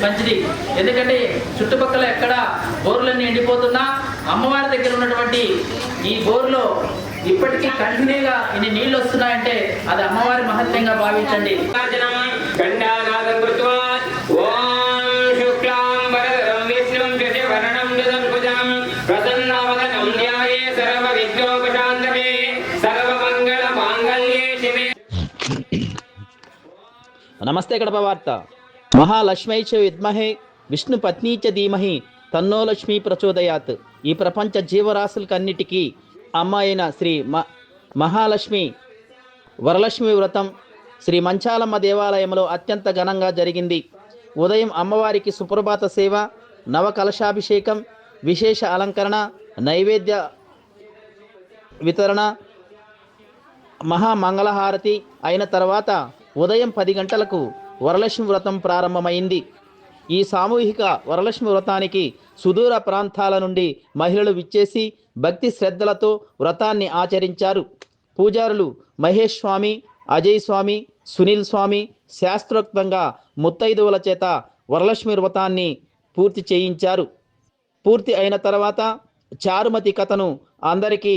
మంచిది. ఎందుకంటే చుట్టుపక్కల ఎక్కడ బోర్లన్నీ ఎండిపోతున్నా అమ్మవారి దగ్గర ఉన్నటువంటి ఈ బోర్లో ఇప్పటికీ కంటిన్యూగా ఇన్ని నీళ్లు వస్తున్నాయంటే అది అమ్మవారి మహత్యంగా భావించండి. నమస్తే కడప వార్త. మహాలక్ష్మై చ విద్మహే విష్ణు పత్నీ చ ధీమహి తన్నో లక్ష్మీ ప్రచోదయాత్. ఈ ప్రపంచ జీవరాశులకన్నిటికీ అమ్మ అయిన శ్రీ మహాలక్ష్మి వరలక్ష్మి వ్రతం శ్రీ మంచాలమ్మ దేవాలయంలో అత్యంత ఘనంగా జరిగింది. ఉదయం అమ్మవారికి సుప్రభాత సేవ, నవ కలశాభిషేకం, విశేష అలంకరణ, నైవేద్య వితరణ, మహామంగళహారతి అయిన తర్వాత ఉదయం 10 గంటలకు వరలక్ష్మి వ్రతం ప్రారంభమైంది. ఈ సామూహిక వరలక్ష్మి వ్రతానికి సుదూర ప్రాంతాల నుండి మహిళలు విచ్చేసి భక్తి శ్రద్ధలతో వ్రతాన్ని ఆచరించారు. పూజారులు మహేష్ స్వామి, అజయ్ స్వామి, సునీల్ స్వామి శాస్త్రోక్తంగా ముత్తైదువుల చేత వరలక్ష్మి వ్రతాన్ని పూర్తి చేయించారు. పూర్తి అయిన తర్వాత చారుమతి కథను అందరికీ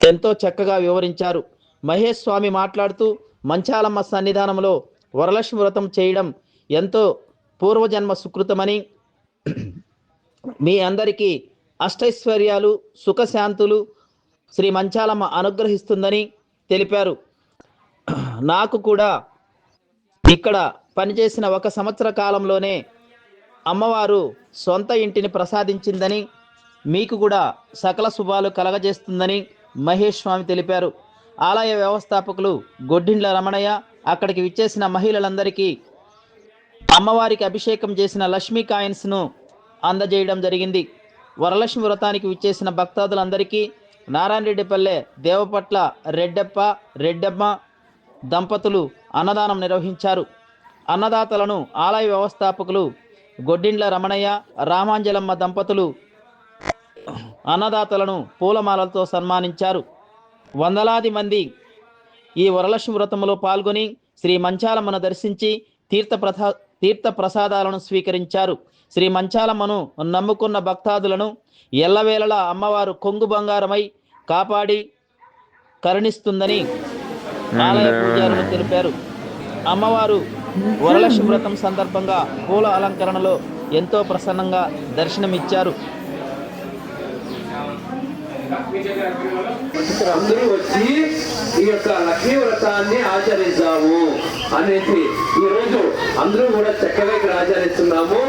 ఎంతో చక్కగా వివరించారు. మహేష్ స్వామి మాట్లాడుతూ మంచాలమ్మ సన్నిధానంలో వరలక్ష్మి వ్రతం చేయడం ఎంతో పూర్వజన్మ సుకృతమని, మీ అందరికీ అష్టైశ్వర్యాలు, సుఖశాంతులు శ్రీ మంచాలమ్మ అనుగ్రహిస్తుందని తెలిపారు. నాకు కూడా ఇక్కడ పనిచేసిన 1 సంవత్సర కాలంలోనే అమ్మవారు సొంత ఇంటిని ప్రసాదించిందని, మీకు కూడా సకల శుభాలు కలగజేస్తుందని మహేష్ స్వామి తెలిపారు. ఆలయ వ్యవస్థాపకులు గొడ్డిండ్ల రమణయ్య అక్కడికి విచ్చేసిన మహిళలందరికీ అమ్మవారికి అభిషేకం చేసిన లక్ష్మీ కాయిన్స్ను అందజేయడం జరిగింది. వరలక్ష్మి వ్రతానికి విచ్చేసిన భక్తాదులందరికీ నారాయణరెడ్డిపల్లె దేవపట్ల రెడ్డమ్మ దంపతులు అన్నదానం నిర్వహించారు. అన్నదాతలను ఆలయ వ్యవస్థాపకులు గొడ్డిండ్ల రమణయ్య, రామాంజలమ్మ దంపతులు అన్నదాతలను పూలమాలలతో సన్మానించారు. వందలాది మంది ఈ వరలక్ష్మి వ్రతంలో పాల్గొని శ్రీ మంచాలమ్మను దర్శించి తీర్థ ప్రసాదాలను స్వీకరించారు. శ్రీ మంచాలమ్మను నమ్ముకున్న భక్తాదులను ఎల్లవేళలా అమ్మవారు కొంగు బంగారమై కాపాడి కరుణిస్తుందని ఆలయ పూజారులు తెలిపారు. అమ్మవారు వరలక్ష్మి వ్రతం సందర్భంగా పూల అలంకరణలో ఎంతో ప్రసన్నంగా దర్శనమిచ్చారు. అందరూ వచ్చి ఈ యొక్క లక్ష్మీ వ్రతాన్ని ఆచరిద్దాము అనేసి ఈరోజు అందరూ కూడా చక్కగా ఇక్కడ ఆచరిస్తున్నాము.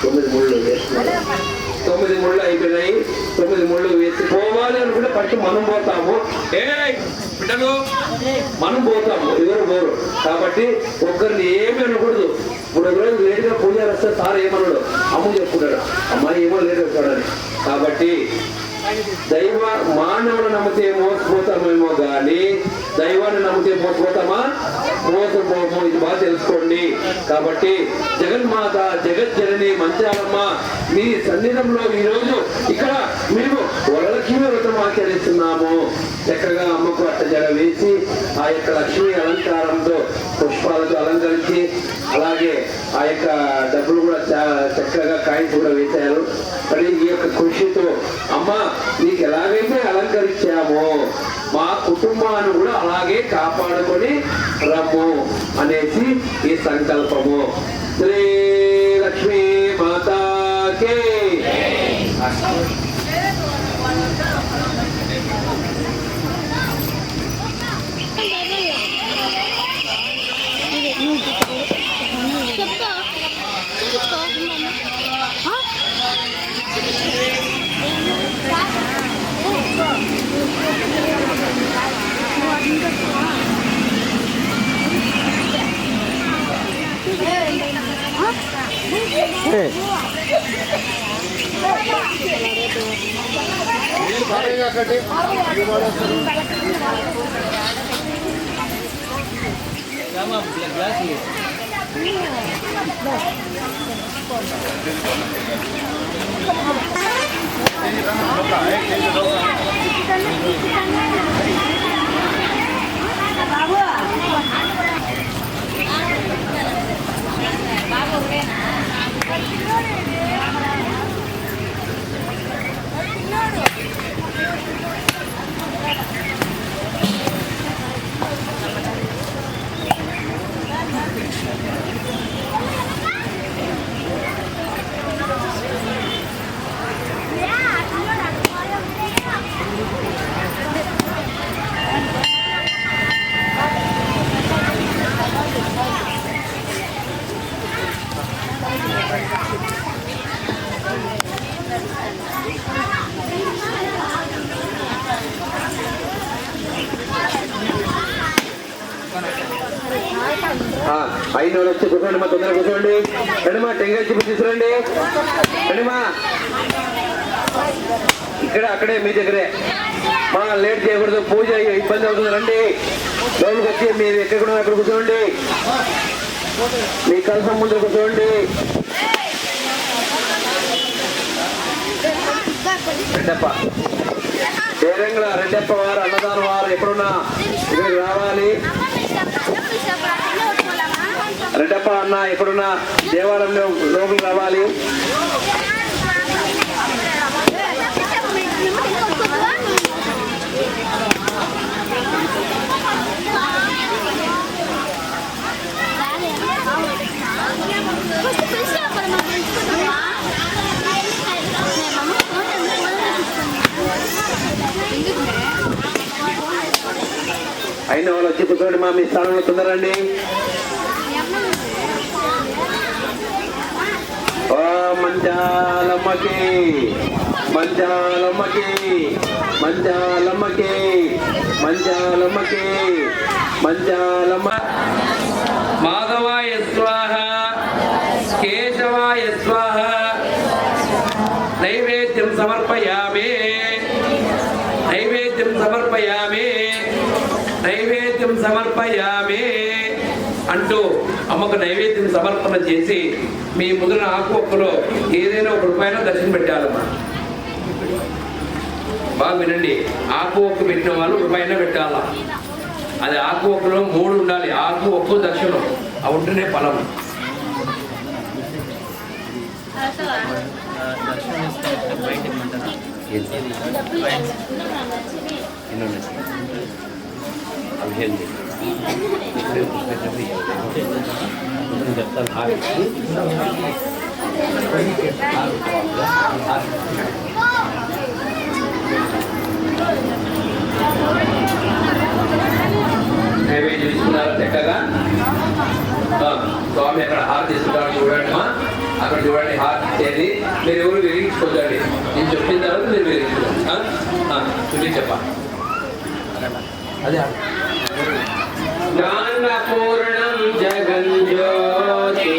9 ముళ్ళు వేస్తున్నాము. 9 ముళ్ళు అయిపోయినాయి. 9 ముళ్ళు వేసి పోవాలి అనుకుంటే ఫస్ట్ మనం పోతాము. మనం పోతాము, ఎవరు పోరు. కాబట్టి ఒక్కరిని ఏమి అనకూడదు. ఇప్పుడు ఒకరోజు లేటుగా పూజ వస్తే సార్ ఏమన్నాడు, అమ్మ చెప్పుకున్నాడు, అమ్మాయి ఏమో లేట్ వచ్చాడని. కాబట్టి దైవ మానవుడు నమ్మితే మోసపోతామేమో కానీ దైవాన్ని నమ్మితే మోసపోతామా? మోసపోము. ఇది బాగా తెలుసుకోండి. కాబట్టి జగన్మాత జగజ్జనని మంచాలమ్మ మీ సన్నిధంలో ఈరోజు ఇక్కడ మేము వరలక్ష్మి వ్రతం ఆచరిస్తున్నాము. చక్కగా అమ్మకు అట్టజడ వేసి ఆ యొక్క లక్ష్మీ అలంకారంతో పుష్పాలతో అలంకరించి అలాగే ఆ యొక్క డబ్బులు కూడా చక్కగా కాయిన్స్ కూడా వేశారు. మరి ఈ యొక్క కృషితో అమ్మ నీకు ఎలాగైతే అలంకరించామో మా కుటుంబాన్ని కూడా అలాగే కాపాడుకొని రమ్ము అనేసి ఈ సంకల్పము. శ్రీ లక్ష్మీ మాతాకే. అయిన వాళ్ళు వచ్చి కూర్చోండి మా, తొందరగా కూర్చోండి. రండి మా, టెంకాయ చూపి తీసుకురండి. రండి మా, ఇక్కడ అక్కడే మీ దగ్గరే మా, లేట్ చేయకూడదు, పూజ ఇబ్బంది అవుతుంది. రండి లోపలికి వచ్చి మీరు ఎక్కడ కూడా అక్కడ కూర్చోండి, మీ కలసం ముందు కూర్చోండి. రెడ్డప్ప పేరంగుల రెడ్డప్ప వారు అన్నదాన వారు ఎప్పుడున్నా ఇక్కడికి రావాలి. రెడ్డప్ప అన్న ఎప్పుడున్నా దేవాలయంలో లోపలికి రావాలి. అయిన వాళ్ళు వచ్చి కూర్చోండి మా, మీ స్థానంలో తొందరండి. ఓ మంచాలమ్మకి మంచాలమ్మకి మంచాలమ్మకి మంచాలమ్మకి మంచాలమ్మ. మాధవాయ స్వాహ, కేశవాయ స్వాహ. నైవేద్యం సమర్పయామి, నైవేద్యం సమర్పయామి, నైవేద్యం సమర్పయామి అంటూ అమ్మకు నైవేద్యం సమర్పణ చేసి మీ ముందున ఆకు ఒక్కలో ఏదైనా ఒక రూపాయన దర్శనం పెట్టాలమ్మా. బాగా వినండి, ఆకు ఒక్క పెట్టిన వాళ్ళు రూపాయన పెట్టాలా. అది ఆకు ఒక్కలో 3 ఉండాలి. ఆకు ఒక్క దర్శనం అవి ఉంటేనే ఫలం. నైవేద్యం తీసుకున్నారా చక్కగా? స్వామి అక్కడ హారతి తీసుకుంటారు చూడండి మా, అక్కడ చూడండి హారతి ఇచ్చేది. మీరు ఎవరు విరిగించుకోండి, నేను చెప్పిన తర్వాత మీరు విరిగించుకోండి. చెప్పా అదే జ్ఞానపూర్ణం జగజ్యోతి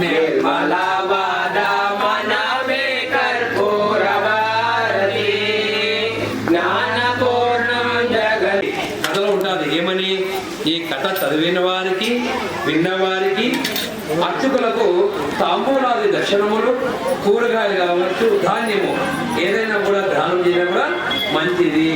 నిర్మలవాదమనమే కర్పూరవారతి. జ్ఞానపూర్ణం జగత్ కథలో ఉంటుంది ఏమని, ఈ కథ చదివిన వారికి విన్నవారికి అర్చకులకు తాంబూలాది దర్శనములు, కూరగాయలు కావచ్చు, ధాన్యము ఏదైనా కూడా దానం చేయడం కూడా మంచిది.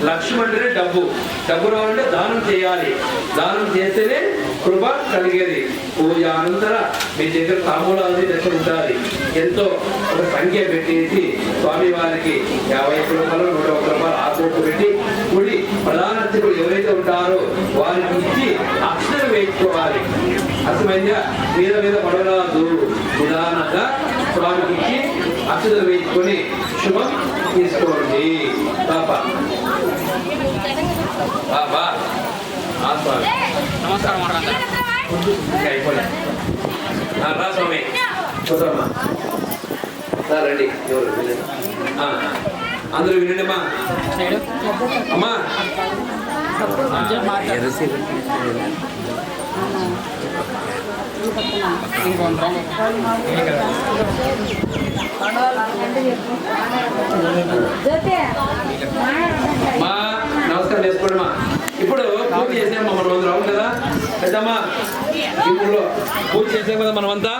లక్ష్యం అంటేనే డబ్బు, డబ్బు రావాలంటే దానం చేయాలి. దానం చేస్తేనే కృప కలిగేది. పూజ అనంతర మీ దగ్గర తాంబూలాది దర్శనం ఉంటుంది. ఎంతో ఒక సంఖ్య పెట్టేసి స్వామి వారికి 51 రూపాయలు 101 రూపాయలు ఆకుకు పెట్టి గుడి ప్రధాన అర్చకులు ఎవరైతే ఉంటారో వారికి ఇచ్చి అక్షరం వేయించుకోవాలి. అర్థమైందా? మీద మీద పడరాదు, నిదానంగా స్వామికి ఇచ్చి అక్షరం వేయించుకొని శుభం తీసుకోండి. బాబా బాబా నమస్కారం అయిపోలే రా స్వామి కూర్చోమ్మా, రండి ఎవరు అందరూ వినండి అమ్మా. అమ్మా మా నమస్కారం చేసుకోండి మా. ఇప్పుడు పూజ చేసామా మనం అందరం, అవును కదా పెద్దమ్మా? ఇప్పుడు పూజ చేసాం కదా మనమంతా.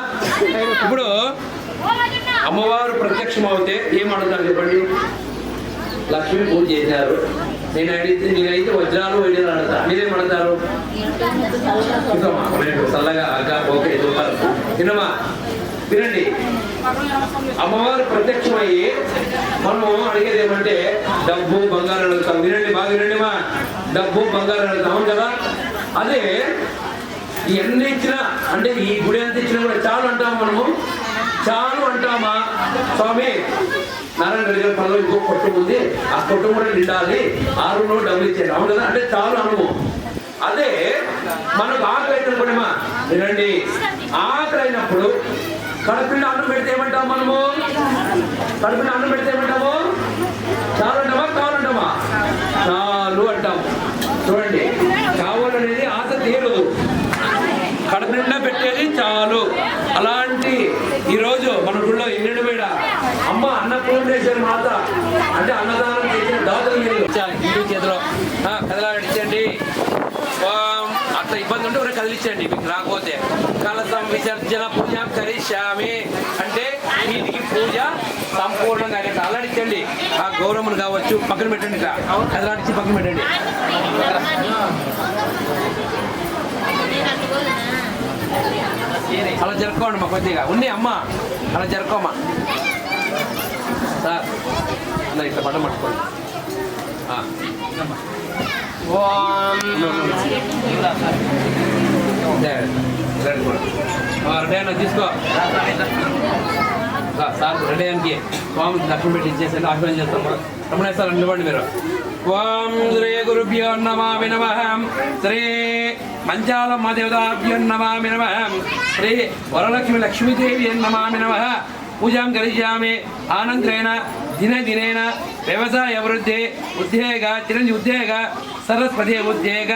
ఇప్పుడు అమ్మవారు ప్రత్యక్షం అవుతే ఏమడుగుతారు చెప్పండి? లక్ష్మి పూజ చేశారు, నేనైతే వజ్రాలు వైద్యాలు అడుగుతా, మీరేమడుగుతారు? చల్లగా అక్క ఓకే సూపర్. వినమా వినండి, అమ్మవారు ప్రత్యక్షమయ్యి మనము అడిగేది ఏమంటే డబ్బు బంగారం అడుగుతాం. వినండి బాగా వినండి మా, డబ్బు బంగారం అడుగుతాం కదా. అదే ఎన్ని ఇచ్చినా అంటే ఈ గుడి ఎంత ఇచ్చినా కూడా చాలు అంటాం మనము. చాలు అంటామా? స్వామి నారాయణ రెడ్డి గారి పనులు ఇంకో కొట్టు ఉంది, ఆ కొట్టు కూడా నిండాలి, 6 రోజులు డబ్బులు ఇచ్చేది, అవును కదా అంటే చాలు అనుము. అదే మనకు ఆకలి అయినప్పుడేమా వినండి, ఆకలి అయినప్పుడు కడుపుని అన్నం పెడితే ఏమంటాం మనము? కడుపుని అన్నం పెడితే ఏమంటాము? చాలు అంటామా కావాలంటామా? చాలు అంటాము. చూడండి, కావాలనేది ఆశ తీరదు, అల్లాడించండి మీకు రాకపోతే. కలసం విసర్జన పూజ కరిష్యామి అంటే వీటికి పూజ సంపూర్ణంగా అయ్యేట్టు అల్లాడించండి. ఆ గౌరవమును కావచ్చు పక్కన పెట్టండి, అల్లాడించి పక్కన పెట్టండి. అలా జరుపుకోండి మా కొద్దిగా ఉంది అమ్మ, అలా జరుపుకోమ్మా సార్. అలా ఇట్లా పడ్డ పట్టుకోండి. రెడీ అయినా తీసుకో సార్. రెడీ అయ్యానికి స్వామికి దర్శనం పెట్టి ఇచ్చేసి ఆశీర్వాదం చేస్తాం. రమణ సార్ నిలబడి మీరు. ఓం శ్రీ గురుభ్యో నమామి నమః. శ్రీ మంచాలమ్మ దేవతాభ్యో నమామి నమః. శ్రీ వరలక్ష్మి లక్ష్మీదేవి నమామి నమః. పూజాం కరిష్యామి. ఆనందరేణ దినదినేన వ్యవసాయ వృద్ధి ఉద్యోగ చిరంజీవి ఉద్యోగ సరస్వతి ఉద్యోగ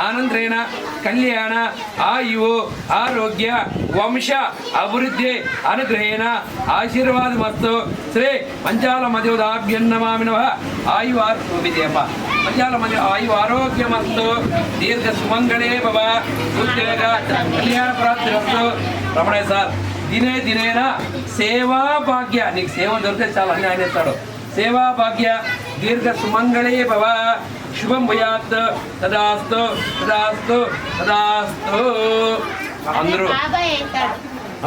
ఆనందరేణ కళ్యాణ ఆయువు ఆరోగ్య వంశ అభివృద్ధి అనుగ్రహేణ ఆశీర్వాదమస్తు. శ్రీ పంచాల మధ్యోదాభ్యన్నమామి నమః. ఆయు విజయమ్మ పంచాల మధ్య ఆయు ఆరోగ్యమస్తు. దీర్ఘ సుమంగళే భవ. ఉద్యోగ కళ్యాణ ప్రాప్తిరస్తు. రమణయ్య సార్ దినే దినేన సేవా భాగ్య, నీకు సేవ దొరికితే చాలా అన్ని ఆయన ఇస్తాడు. సేవా భాగ్య దీర్ఘ సుమంగళే భవ. శుభం భూయాత్. తదాస్తు తదాస్తు తదాస్తు. అందరూ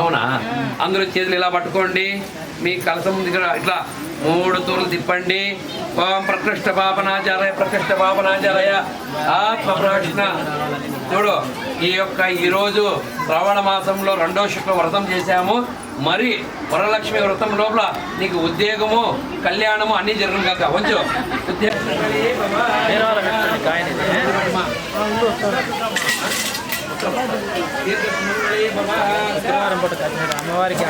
అవునా? అందరూ చేతులు ఇలా పట్టుకోండి. మీ కలసం దగ్గర ఇట్లా 3 తూర్లు తిప్పండి. ఓం ప్రకృష్ట పాపనాచారయ ప్రకృష్ట పాపనాచారయ ఆత్మ ప్రదక్షిణ. చూడు, ఈరోజు శ్రావణ మాసంలో 2వ శుక్ల వ్రతం చేశాము. మరి వరలక్ష్మి వ్రతం లోపల నీకు ఉద్యోగము కళ్యాణము అన్నీ జరుగును కాక. కొంచెం అమ్మవారికి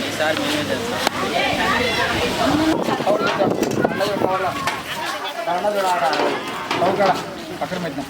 ఈసారి మేమే చేస్తాం. పక్కన పెట్టినాం.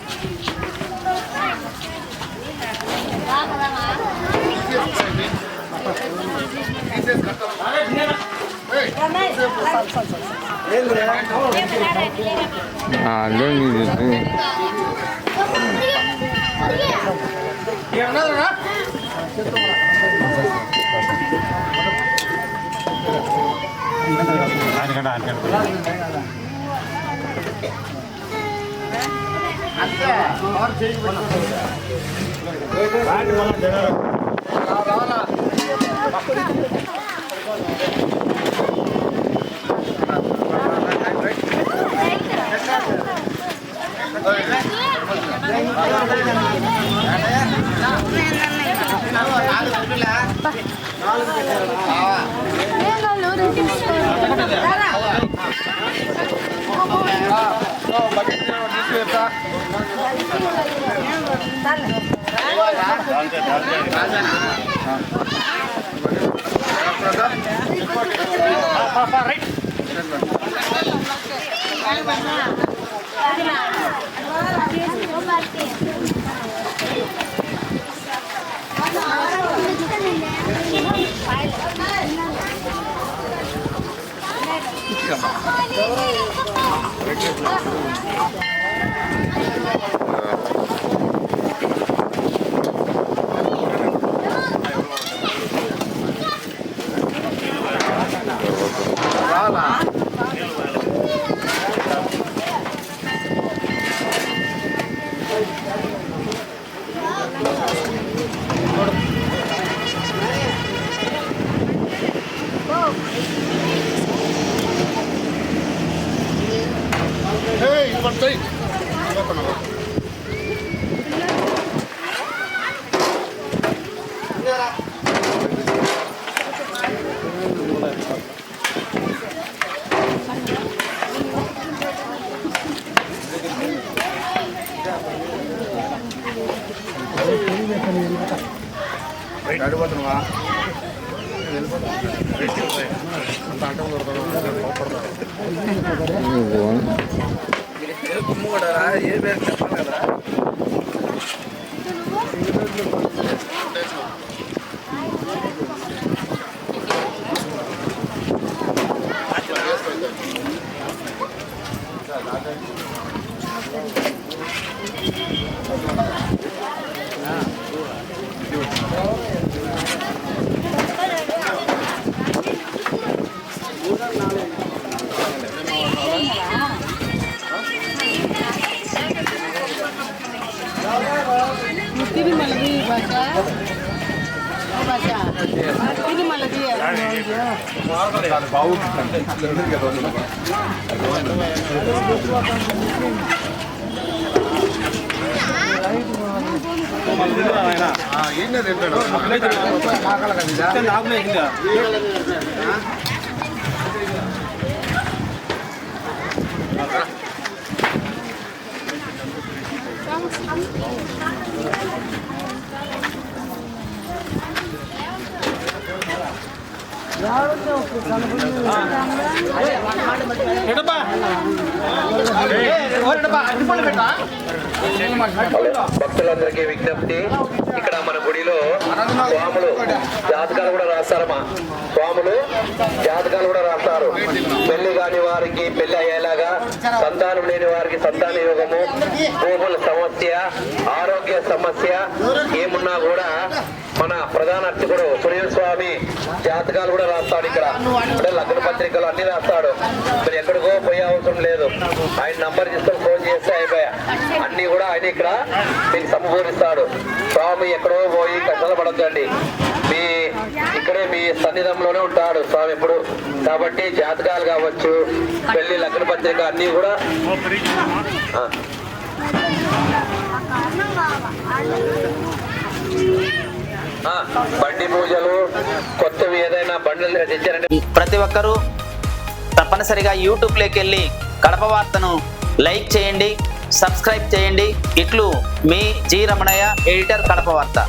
భక్తులందరికీ విజ్ఞప్తి, ఇక్కడ మన గుడిలో స్వాములు జాతకాలు కూడా రాస్తారమ్మా. స్వాములు జాతకాలు కూడా రాస్తారు. పెళ్లి కాని వారికి పెళ్లి అయ్యేలాగా, సంతానం లేని వారికి సంతాన యోగము, భూముల సమస్య, ఆరోగ్య సమస్య ఏమున్నా కూడా మన ప్రధాన అర్చకుడు సునీల్ స్వామి జాతకాలు కూడా రాస్తాడు. ఇక్కడ అంటే లగ్న పత్రికలు అన్ని రాస్తాడు. మీరు ఎక్కడికో పోయే అవసరం లేదు. ఆయన నంబర్ తీసుకొని ఫోన్ చేస్తే అయిపోయా, అన్ని కూడా ఆయన ఇక్కడ మీకు సమకూరుస్తాడు. స్వామి ఎక్కడో పోయి కష్టాలు పడద్దండి, మీ ఇక్కడే మీ సన్నిధంలోనే ఉంటాడు స్వామి ఎప్పుడు. కాబట్టి జాతకాలు కావచ్చు, పెళ్లి లగ్న పత్రిక అన్ని కూడా బండి పూజలు కొత్తవి ఏదైనా బండ్లు తెచ్చారంటే ప్రతి ఒక్కరూ తప్పనిసరిగా యూట్యూబ్లోకి వెళ్ళి కడప వార్తను లైక్ చేయండి, సబ్స్క్రైబ్ చేయండి. ఇట్లు మీ జి రమణయ్య, ఎడిటర్, కడప వార్త.